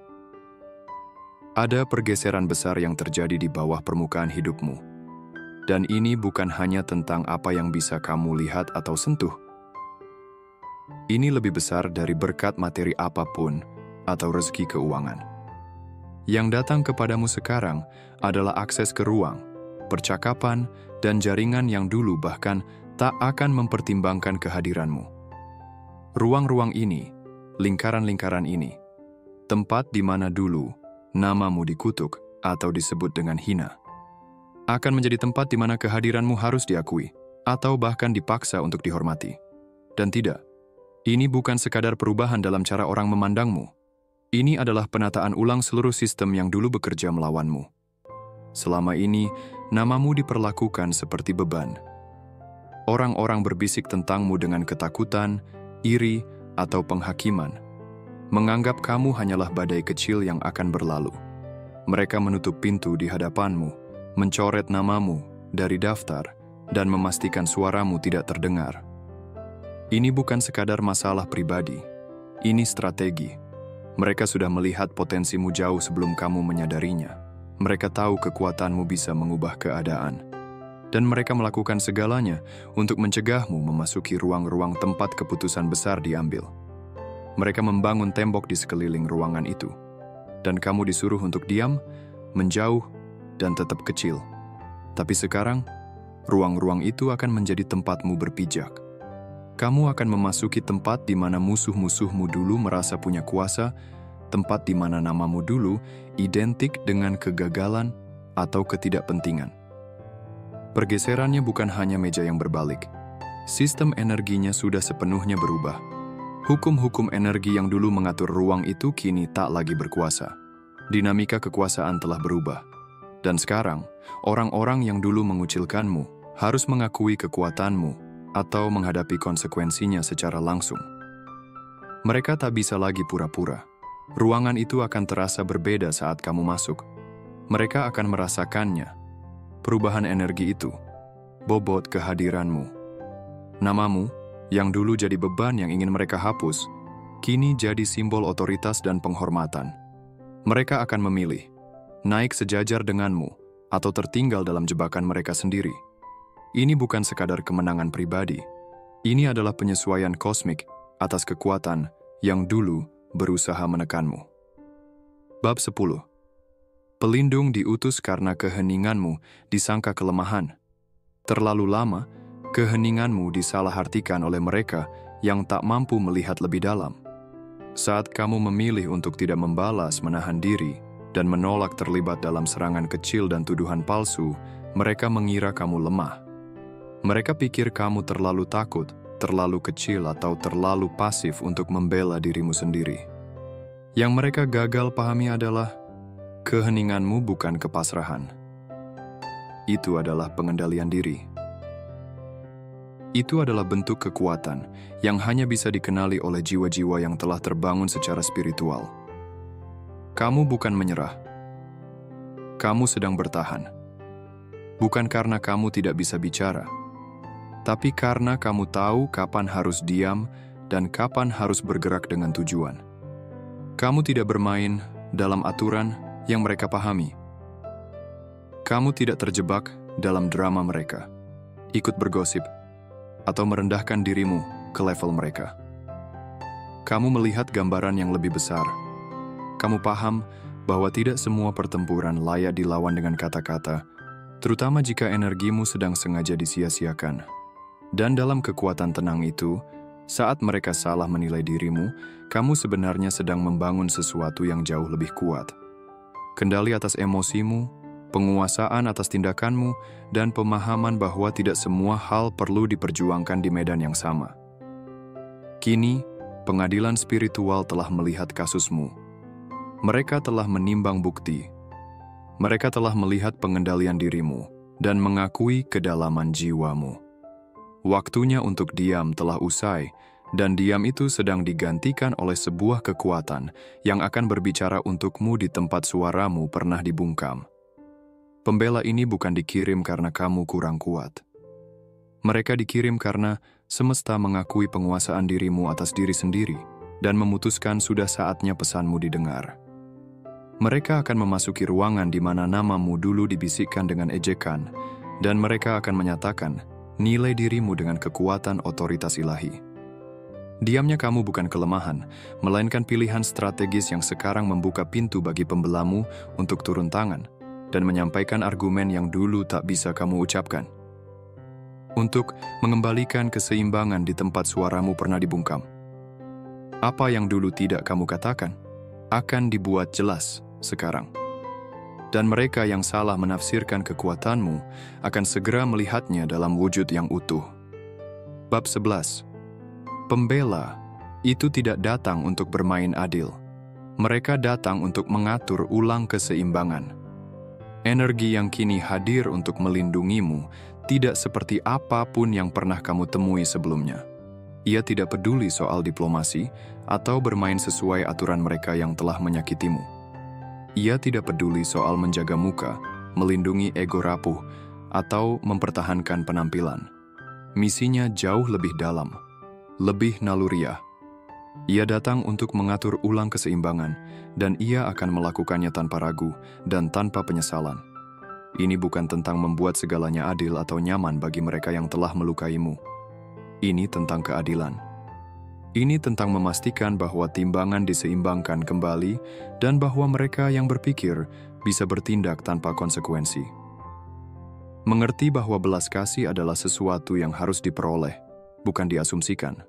Ada pergeseran besar yang terjadi di bawah permukaan hidupmu. Dan ini bukan hanya tentang apa yang bisa kamu lihat atau sentuh. Ini lebih besar dari berkat materi apapun atau rezeki keuangan. Yang datang kepadamu sekarang adalah akses ke ruang, percakapan, dan jaringan yang dulu bahkan tak akan mempertimbangkan kehadiranmu. Ruang-ruang ini, lingkaran-lingkaran ini, tempat di mana dulu namamu dikutuk atau disebut dengan hina, akan menjadi tempat di mana kehadiranmu harus diakui atau bahkan dipaksa untuk dihormati. Dan tidak, ini bukan sekadar perubahan dalam cara orang memandangmu. Ini adalah penataan ulang seluruh sistem yang dulu bekerja melawanmu. Selama ini, namamu diperlakukan seperti beban. Orang-orang berbisik tentangmu dengan ketakutan, iri, atau penghakiman, menganggap kamu hanyalah badai kecil yang akan berlalu. Mereka menutup pintu di hadapanmu, mencoret namamu dari daftar, dan memastikan suaramu tidak terdengar. Ini bukan sekadar masalah pribadi, ini strategi. Mereka sudah melihat potensimu jauh sebelum kamu menyadarinya. Mereka tahu kekuatanmu bisa mengubah keadaan. Dan mereka melakukan segalanya untuk mencegahmu memasuki ruang-ruang tempat keputusan besar diambil. Mereka membangun tembok di sekeliling ruangan itu. Dan kamu disuruh untuk diam, menjauh, dan tetap kecil. Tapi sekarang, ruang-ruang itu akan menjadi tempatmu berpijak. Kamu akan memasuki tempat di mana musuh-musuhmu dulu merasa punya kuasa, tempat di mana namamu dulu identik dengan kegagalan atau ketidakpentingan. Pergeserannya bukan hanya meja yang berbalik. Sistem energinya sudah sepenuhnya berubah. Hukum-hukum energi yang dulu mengatur ruang itu kini tak lagi berkuasa. Dinamika kekuasaan telah berubah. Dan sekarang, orang-orang yang dulu mengucilkanmu harus mengakui kekuatanmu atau menghadapi konsekuensinya secara langsung. Mereka tak bisa lagi pura-pura. Ruangan itu akan terasa berbeda saat kamu masuk. Mereka akan merasakannya. Perubahan energi itu, bobot kehadiranmu. Namamu, yang dulu jadi beban yang ingin mereka hapus, kini jadi simbol otoritas dan penghormatan. Mereka akan memilih, naik sejajar denganmu, atau tertinggal dalam jebakan mereka sendiri. Ini bukan sekadar kemenangan pribadi. Ini adalah penyesuaian kosmik atas kekuatan yang dulu berusaha menekanmu. Bab 10. Pelindung diutus karena keheninganmu disangka kelemahan. Terlalu lama, keheninganmu disalahartikan oleh mereka yang tak mampu melihat lebih dalam. Saat kamu memilih untuk tidak membalas, menahan diri, dan menolak terlibat dalam serangan kecil dan tuduhan palsu, mereka mengira kamu lemah. Mereka pikir kamu terlalu takut, terlalu kecil, atau terlalu pasif untuk membela dirimu sendiri. Yang mereka gagal pahami adalah keheninganmu bukan kepasrahan. Itu adalah pengendalian diri. Itu adalah bentuk kekuatan yang hanya bisa dikenali oleh jiwa-jiwa yang telah terbangun secara spiritual. Kamu bukan menyerah. Kamu sedang bertahan. Bukan karena kamu tidak bisa bicara, tapi karena kamu tahu kapan harus diam dan kapan harus bergerak dengan tujuan. Kamu tidak bermain dalam aturan yang mereka pahami. Kamu tidak terjebak dalam drama mereka, ikut bergosip, atau merendahkan dirimu ke level mereka. Kamu melihat gambaran yang lebih besar. Kamu paham bahwa tidak semua pertempuran layak dilawan dengan kata-kata, terutama jika energimu sedang sengaja disia-siakan. Dan dalam kekuatan tenang itu, saat mereka salah menilai dirimu, kamu sebenarnya sedang membangun sesuatu yang jauh lebih kuat. Kendali atas emosimu, penguasaan atas tindakanmu, dan pemahaman bahwa tidak semua hal perlu diperjuangkan di medan yang sama. Kini, pengadilan spiritual telah melihat kasusmu. Mereka telah menimbang bukti. Mereka telah melihat pengendalian dirimu dan mengakui kedalaman jiwamu. Waktunya untuk diam telah usai, dan diam itu sedang digantikan oleh sebuah kekuatan yang akan berbicara untukmu di tempat suaramu pernah dibungkam. Pembela ini bukan dikirim karena kamu kurang kuat. Mereka dikirim karena semesta mengakui penguasaan dirimu atas diri sendiri dan memutuskan sudah saatnya pesanmu didengar. Mereka akan memasuki ruangan di mana namamu dulu dibisikkan dengan ejekan, dan mereka akan menyatakan nilai dirimu dengan kekuatan otoritas ilahi. Diamnya kamu bukan kelemahan, melainkan pilihan strategis yang sekarang membuka pintu bagi pembelamu untuk turun tangan dan menyampaikan argumen yang dulu tak bisa kamu ucapkan. Untuk mengembalikan keseimbangan di tempat suaramu pernah dibungkam. Apa yang dulu tidak kamu katakan akan dibuat jelas sekarang. Dan mereka yang salah menafsirkan kekuatanmu akan segera melihatnya dalam wujud yang utuh. Bab 11. Pembela itu tidak datang untuk bermain adil. Mereka datang untuk mengatur ulang keseimbangan. Energi yang kini hadir untuk melindungimu tidak seperti apapun yang pernah kamu temui sebelumnya. Ia tidak peduli soal diplomasi atau bermain sesuai aturan mereka yang telah menyakitimu. Ia tidak peduli soal menjaga muka, melindungi ego rapuh, atau mempertahankan penampilan. Misinya jauh lebih dalam, lebih naluriah. Ia datang untuk mengatur ulang keseimbangan, dan ia akan melakukannya tanpa ragu dan tanpa penyesalan. Ini bukan tentang membuat segalanya adil atau nyaman bagi mereka yang telah melukaimu. Ini tentang keadilan. Ini tentang memastikan bahwa timbangan diseimbangkan kembali dan bahwa mereka yang berpikir bisa bertindak tanpa konsekuensi. Mengerti bahwa belas kasih adalah sesuatu yang harus diperoleh, bukan diasumsikan.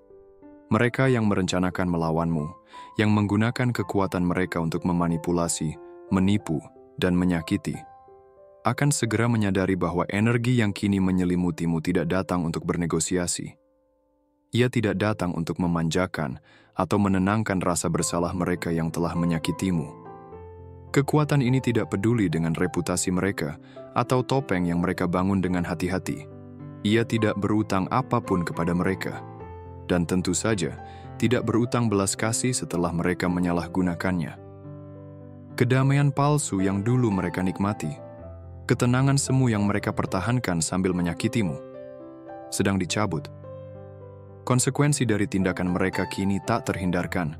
Mereka yang merencanakan melawanmu, yang menggunakan kekuatan mereka untuk memanipulasi, menipu, dan menyakiti, akan segera menyadari bahwa energi yang kini menyelimutimu tidak datang untuk bernegosiasi. Ia tidak datang untuk memanjakan atau menenangkan rasa bersalah mereka yang telah menyakitimu. Kekuatan ini tidak peduli dengan reputasi mereka atau topeng yang mereka bangun dengan hati-hati. Ia tidak berutang apapun kepada mereka. Dan tentu saja, tidak berutang belas kasih setelah mereka menyalahgunakannya. Kedamaian palsu yang dulu mereka nikmati, ketenangan semu yang mereka pertahankan sambil menyakitimu, sedang dicabut. Konsekuensi dari tindakan mereka kini tak terhindarkan.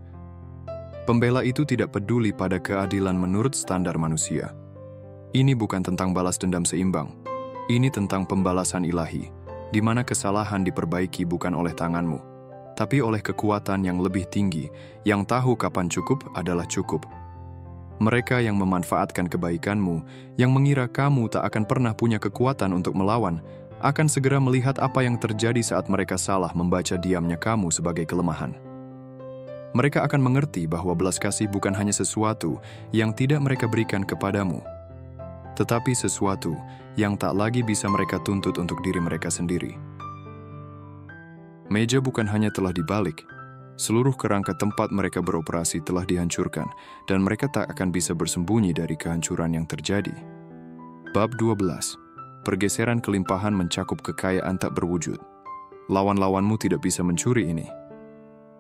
Pembela itu tidak peduli pada keadilan menurut standar manusia. Ini bukan tentang balas dendam seimbang. Ini tentang pembalasan ilahi, di mana kesalahan diperbaiki bukan oleh tanganmu, tapi oleh kekuatan yang lebih tinggi, yang tahu kapan cukup adalah cukup. Mereka yang memanfaatkan kebaikanmu, yang mengira kamu tak akan pernah punya kekuatan untuk melawan, akan segera melihat apa yang terjadi saat mereka salah membaca diamnya kamu sebagai kelemahan. Mereka akan mengerti bahwa belas kasih bukan hanya sesuatu yang tidak mereka berikan kepadamu, tetapi sesuatu yang tak lagi bisa mereka tuntut untuk diri mereka sendiri. Meja bukan hanya telah dibalik, seluruh kerangka tempat mereka beroperasi telah dihancurkan, dan mereka tak akan bisa bersembunyi dari kehancuran yang terjadi. Bab 12. Pergeseran kelimpahan mencakup kekayaan tak berwujud. Lawan-lawanmu tidak bisa mencuri ini.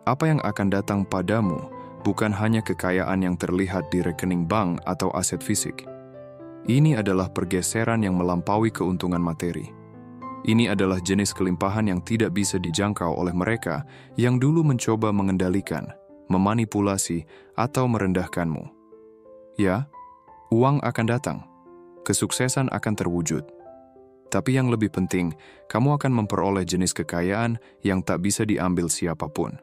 Apa yang akan datang padamu bukan hanya kekayaan yang terlihat di rekening bank atau aset fisik. Ini adalah pergeseran yang melampaui keuntungan materi. Ini adalah jenis kelimpahan yang tidak bisa dijangkau oleh mereka yang dulu mencoba mengendalikan, memanipulasi, atau merendahkanmu. Ya, uang akan datang. Kesuksesan akan terwujud. Tapi yang lebih penting, kamu akan memperoleh jenis kekayaan yang tak bisa diambil siapapun,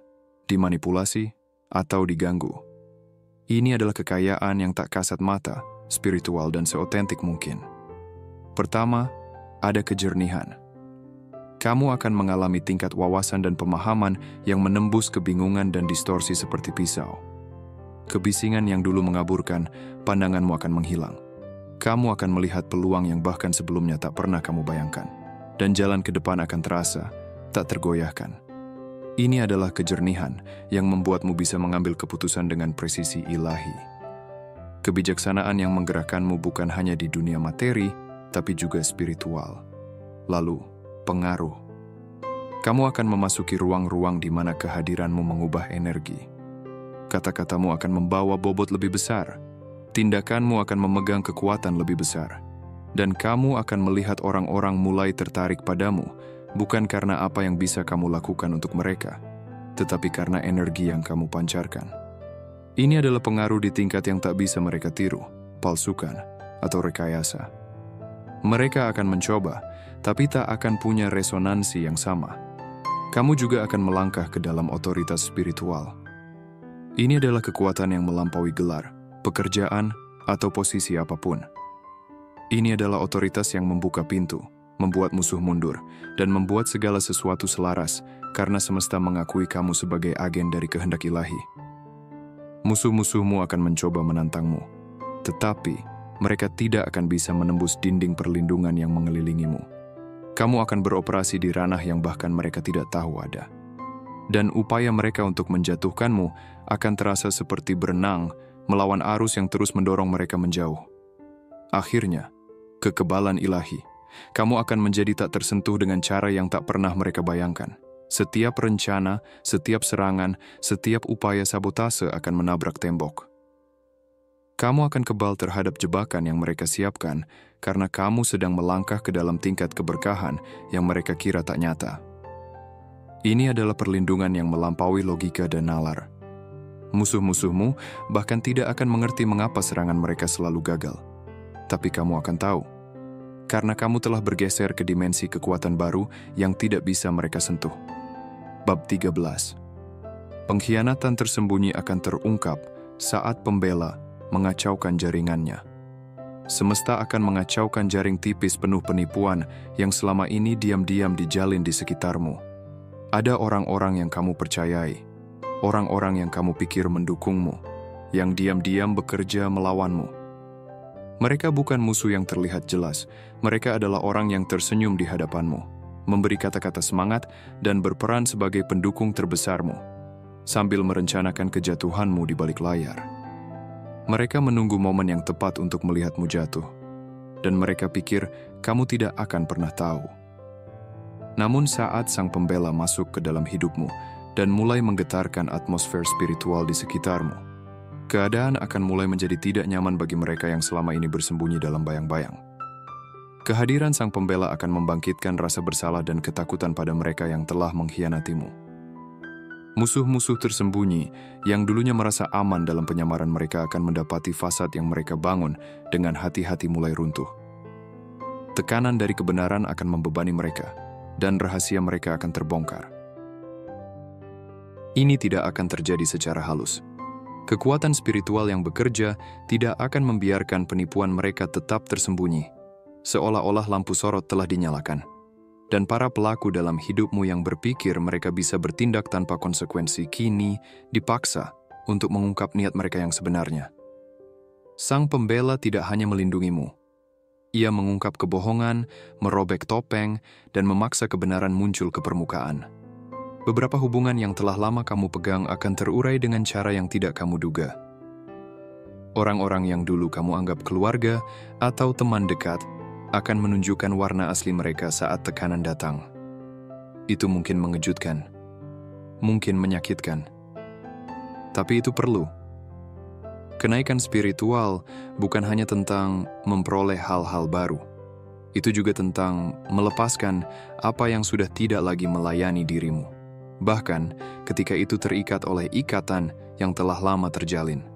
dimanipulasi, atau diganggu. Ini adalah kekayaan yang tak kasat mata, spiritual dan seotentik mungkin. Pertama, ada kejernihan. Kamu akan mengalami tingkat wawasan dan pemahaman yang menembus kebingungan dan distorsi seperti pisau. Kebisingan yang dulu mengaburkan, pandanganmu akan menghilang. Kamu akan melihat peluang yang bahkan sebelumnya tak pernah kamu bayangkan. Dan jalan ke depan akan terasa, tak tergoyahkan. Ini adalah kejernihan yang membuatmu bisa mengambil keputusan dengan presisi ilahi. Kebijaksanaan yang menggerakkanmu bukan hanya di dunia materi, tapi juga spiritual. Lalu, pengaruh. Kamu akan memasuki ruang-ruang di mana kehadiranmu mengubah energi. Kata-katamu akan membawa bobot lebih besar. Tindakanmu akan memegang kekuatan lebih besar. Dan kamu akan melihat orang-orang mulai tertarik padamu, bukan karena apa yang bisa kamu lakukan untuk mereka, tetapi karena energi yang kamu pancarkan. Ini adalah pengaruh di tingkat yang tak bisa mereka tiru, palsukan, atau rekayasa. Mereka akan mencoba, tapi tak akan punya resonansi yang sama. Kamu juga akan melangkah ke dalam otoritas spiritual. Ini adalah kekuatan yang melampaui gelar, pekerjaan, atau posisi apapun. Ini adalah otoritas yang membuka pintu, membuat musuh mundur, dan membuat segala sesuatu selaras karena semesta mengakui kamu sebagai agen dari kehendak ilahi. Musuh-musuhmu akan mencoba menantangmu, tetapi mereka tidak akan bisa menembus dinding perlindungan yang mengelilingimu. Kamu akan beroperasi di ranah yang bahkan mereka tidak tahu ada. Dan upaya mereka untuk menjatuhkanmu akan terasa seperti berenang melawan arus yang terus mendorong mereka menjauh. Akhirnya, kekebalan ilahi. Kamu akan menjadi tak tersentuh dengan cara yang tak pernah mereka bayangkan. Setiap rencana, setiap serangan, setiap upaya sabotase akan menabrak tembok. Kamu akan kebal terhadap jebakan yang mereka siapkan karena kamu sedang melangkah ke dalam tingkat keberkahan yang mereka kira tak nyata. Ini adalah perlindungan yang melampaui logika dan nalar. Musuh-musuhmu bahkan tidak akan mengerti mengapa serangan mereka selalu gagal. Tapi kamu akan tahu. Karena kamu telah bergeser ke dimensi kekuatan baru yang tidak bisa mereka sentuh. Bab 13. Pengkhianatan tersembunyi akan terungkap saat pembela mengacaukan jaringannya. Semesta akan mengacaukan jaring tipis penuh penipuan yang selama ini diam-diam dijalin di sekitarmu. Ada orang-orang yang kamu percayai, orang-orang yang kamu pikir mendukungmu, yang diam-diam bekerja melawanmu. Mereka bukan musuh yang terlihat jelas, mereka adalah orang yang tersenyum di hadapanmu, memberi kata-kata semangat dan berperan sebagai pendukung terbesarmu, sambil merencanakan kejatuhanmu di balik layar. Mereka menunggu momen yang tepat untuk melihatmu jatuh, dan mereka pikir kamu tidak akan pernah tahu. Namun saat sang pembela masuk ke dalam hidupmu dan mulai menggetarkan atmosfer spiritual di sekitarmu, keadaan akan mulai menjadi tidak nyaman bagi mereka yang selama ini bersembunyi dalam bayang-bayang. Kehadiran sang pembela akan membangkitkan rasa bersalah dan ketakutan pada mereka yang telah mengkhianatimu. Musuh-musuh tersembunyi yang dulunya merasa aman dalam penyamaran mereka akan mendapati fasad yang mereka bangun dengan hati-hati mulai runtuh. Tekanan dari kebenaran akan membebani mereka, dan rahasia mereka akan terbongkar. Ini tidak akan terjadi secara halus. Kekuatan spiritual yang bekerja tidak akan membiarkan penipuan mereka tetap tersembunyi, seolah-olah lampu sorot telah dinyalakan. Dan para pelaku dalam hidupmu yang berpikir mereka bisa bertindak tanpa konsekuensi kini dipaksa untuk mengungkap niat mereka yang sebenarnya. Sang pembela tidak hanya melindungimu. Ia mengungkap kebohongan, merobek topeng, dan memaksa kebenaran muncul ke permukaan. Beberapa hubungan yang telah lama kamu pegang akan terurai dengan cara yang tidak kamu duga. Orang-orang yang dulu kamu anggap keluarga atau teman dekat akan menunjukkan warna asli mereka saat tekanan datang. Itu mungkin mengejutkan, mungkin menyakitkan. Tapi itu perlu. Kenaikan spiritual bukan hanya tentang memperoleh hal-hal baru. Itu juga tentang melepaskan apa yang sudah tidak lagi melayani dirimu. Bahkan ketika itu terikat oleh ikatan yang telah lama terjalin.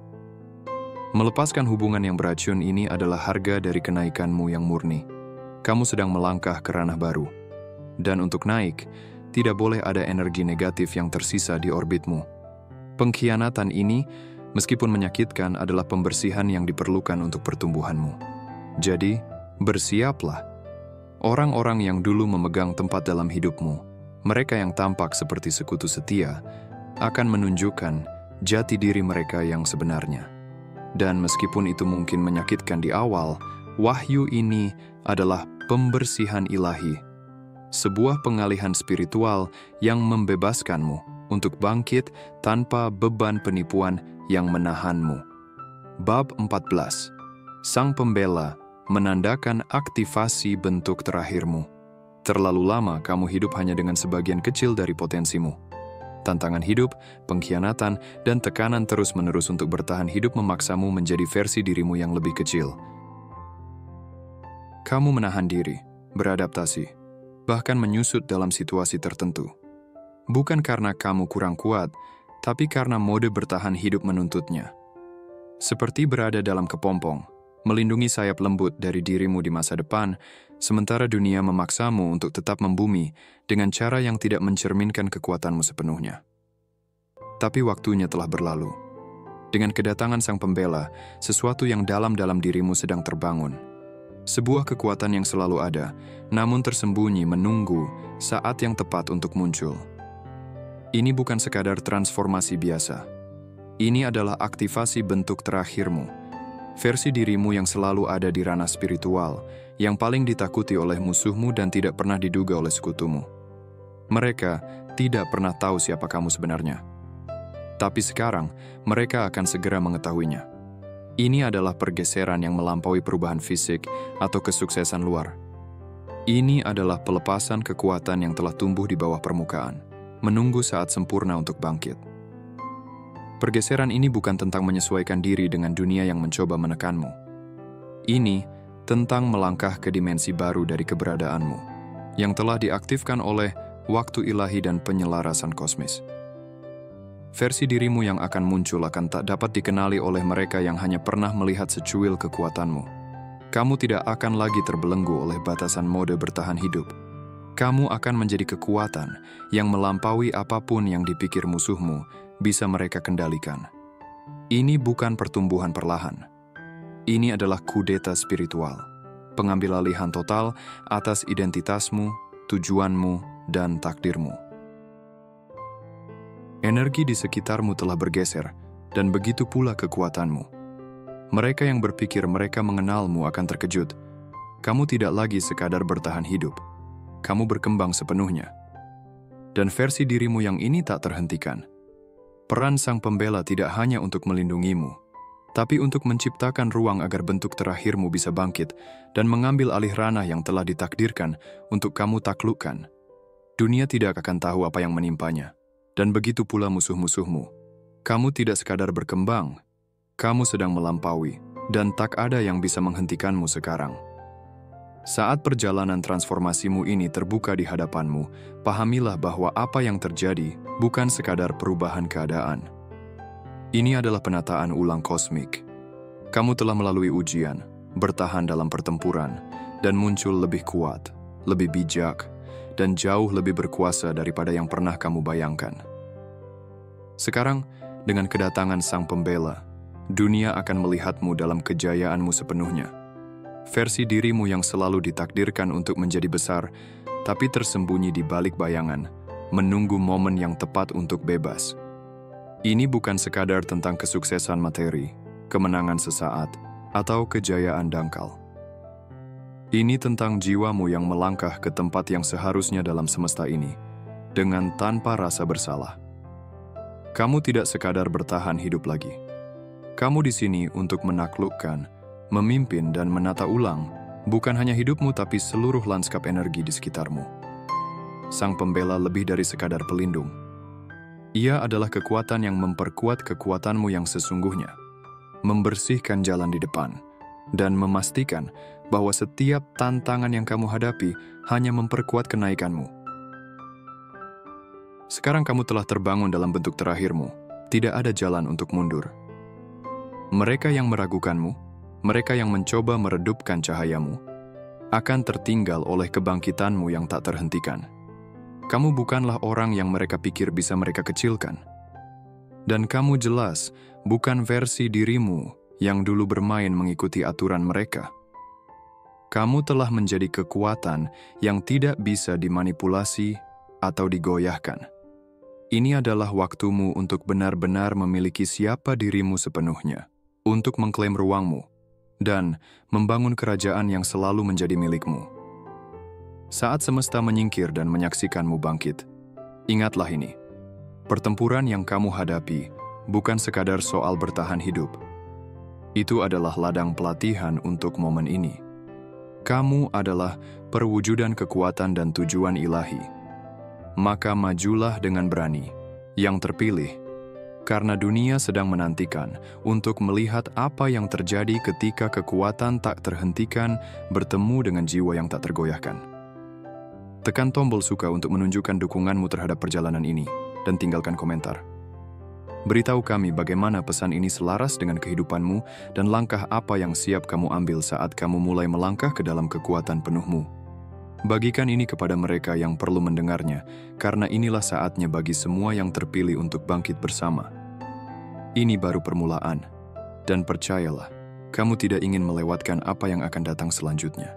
Melepaskan hubungan yang beracun ini adalah harga dari kenaikanmu yang murni. Kamu sedang melangkah ke ranah baru. Dan untuk naik, tidak boleh ada energi negatif yang tersisa di orbitmu. Pengkhianatan ini Meskipun menyakitkan adalah pembersihan yang diperlukan untuk pertumbuhanmu. Jadi, bersiaplah. Orang-orang yang dulu memegang tempat dalam hidupmu, mereka yang tampak seperti sekutu setia, akan menunjukkan jati diri mereka yang sebenarnya. Dan meskipun itu mungkin menyakitkan di awal, wahyu ini adalah pembersihan ilahi, sebuah pengalihan spiritual yang membebaskanmu untuk bangkit tanpa beban penipuan yang menahanmu. Bab 14. Sang Pembela menandakan aktivasi bentuk terakhirmu. Terlalu lama kamu hidup hanya dengan sebagian kecil dari potensimu. Tantangan hidup, pengkhianatan, dan tekanan terus-menerus untuk bertahan hidup memaksamu menjadi versi dirimu yang lebih kecil. Kamu menahan diri, beradaptasi, bahkan menyusut dalam situasi tertentu. Bukan karena kamu kurang kuat, tapi karena mode bertahan hidup menuntutnya. Seperti berada dalam kepompong, melindungi sayap lembut dari dirimu di masa depan, sementara dunia memaksamu untuk tetap membumi dengan cara yang tidak mencerminkan kekuatanmu sepenuhnya. Tapi waktunya telah berlalu. Dengan kedatangan Sang Pembela, sesuatu yang dalam-dalam dirimu sedang terbangun. Sebuah kekuatan yang selalu ada, namun tersembunyi menunggu saat yang tepat untuk muncul. Ini bukan sekadar transformasi biasa. Ini adalah aktivasi bentuk terakhirmu, versi dirimu yang selalu ada di ranah spiritual, yang paling ditakuti oleh musuhmu dan tidak pernah diduga oleh sekutumu. Mereka tidak pernah tahu siapa kamu sebenarnya. Tapi sekarang, mereka akan segera mengetahuinya. Ini adalah pergeseran yang melampaui perubahan fisik atau kesuksesan luar. Ini adalah pelepasan kekuatan yang telah tumbuh di bawah permukaan, menunggu saat sempurna untuk bangkit. Pergeseran ini bukan tentang menyesuaikan diri dengan dunia yang mencoba menekanmu. Ini tentang melangkah ke dimensi baru dari keberadaanmu, yang telah diaktifkan oleh waktu ilahi dan penyelarasan kosmis. Versi dirimu yang akan muncul akan tak dapat dikenali oleh mereka yang hanya pernah melihat secuil kekuatanmu. Kamu tidak akan lagi terbelenggu oleh batasan mode bertahan hidup. Kamu akan menjadi kekuatan yang melampaui apapun yang dipikir musuhmu bisa mereka kendalikan. Ini bukan pertumbuhan perlahan. Ini adalah kudeta spiritual, pengambilalihan total atas identitasmu, tujuanmu, dan takdirmu. Energi di sekitarmu telah bergeser, dan begitu pula kekuatanmu. Mereka yang berpikir mereka mengenalmu akan terkejut. Kamu tidak lagi sekadar bertahan hidup. Kamu berkembang sepenuhnya. Dan versi dirimu yang ini tak terhentikan. Peran Sang Pembela tidak hanya untuk melindungimu, tapi untuk menciptakan ruang agar bentuk terakhirmu bisa bangkit dan mengambil alih ranah yang telah ditakdirkan untuk kamu taklukkan. Dunia tidak akan tahu apa yang menimpanya, dan begitu pula musuh-musuhmu. Kamu tidak sekadar berkembang, kamu sedang melampaui, dan tak ada yang bisa menghentikanmu sekarang. Saat perjalanan transformasimu ini terbuka di hadapanmu, pahamilah bahwa apa yang terjadi bukan sekadar perubahan keadaan. Ini adalah penataan ulang kosmik. Kamu telah melalui ujian, bertahan dalam pertempuran, dan muncul lebih kuat, lebih bijak, dan jauh lebih berkuasa daripada yang pernah kamu bayangkan. Sekarang, dengan kedatangan Sang Pembela, dunia akan melihatmu dalam kejayaanmu sepenuhnya. Versi dirimu yang selalu ditakdirkan untuk menjadi besar, tapi tersembunyi di balik bayangan, menunggu momen yang tepat untuk bebas. Ini bukan sekadar tentang kesuksesan materi, kemenangan sesaat, atau kejayaan dangkal. Ini tentang jiwamu yang melangkah ke tempat yang seharusnya dalam semesta ini, dengan tanpa rasa bersalah. Kamu tidak sekadar bertahan hidup lagi. Kamu di sini untuk menaklukkan, memimpin dan menata ulang, bukan hanya hidupmu tapi seluruh lanskap energi di sekitarmu. Sang Pembela lebih dari sekadar pelindung. Ia adalah kekuatan yang memperkuat kekuatanmu yang sesungguhnya, membersihkan jalan di depan, dan memastikan bahwa setiap tantangan yang kamu hadapi hanya memperkuat kenaikanmu. Sekarang kamu telah terbangun dalam bentuk terakhirmu, tidak ada jalan untuk mundur. Mereka yang meragukanmu, mereka yang mencoba meredupkan cahayamu, akan tertinggal oleh kebangkitanmu yang tak terhentikan. Kamu bukanlah orang yang mereka pikir bisa mereka kecilkan. Dan kamu jelas bukan versi dirimu yang dulu bermain mengikuti aturan mereka. Kamu telah menjadi kekuatan yang tidak bisa dimanipulasi atau digoyahkan. Ini adalah waktumu untuk benar-benar memiliki siapa dirimu sepenuhnya, untuk mengklaim ruangmu, dan membangun kerajaan yang selalu menjadi milikmu. Saat semesta menyingkir dan menyaksikanmu bangkit, ingatlah ini. Pertempuran yang kamu hadapi bukan sekadar soal bertahan hidup. Itu adalah ladang pelatihan untuk momen ini. Kamu adalah perwujudan kekuatan dan tujuan ilahi. Maka majulah dengan berani, yang terpilih, karena dunia sedang menantikan untuk melihat apa yang terjadi ketika kekuatan tak terhentikan bertemu dengan jiwa yang tak tergoyahkan. Tekan tombol suka untuk menunjukkan dukunganmu terhadap perjalanan ini, dan tinggalkan komentar. Beritahu kami bagaimana pesan ini selaras dengan kehidupanmu dan langkah apa yang siap kamu ambil saat kamu mulai melangkah ke dalam kekuatan penuhmu. Bagikan ini kepada mereka yang perlu mendengarnya, karena inilah saatnya bagi semua yang terpilih untuk bangkit bersama. Ini baru permulaan, dan percayalah, kamu tidak ingin melewatkan apa yang akan datang selanjutnya.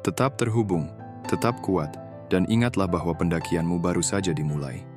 Tetap terhubung, tetap kuat, dan ingatlah bahwa pendakianmu baru saja dimulai.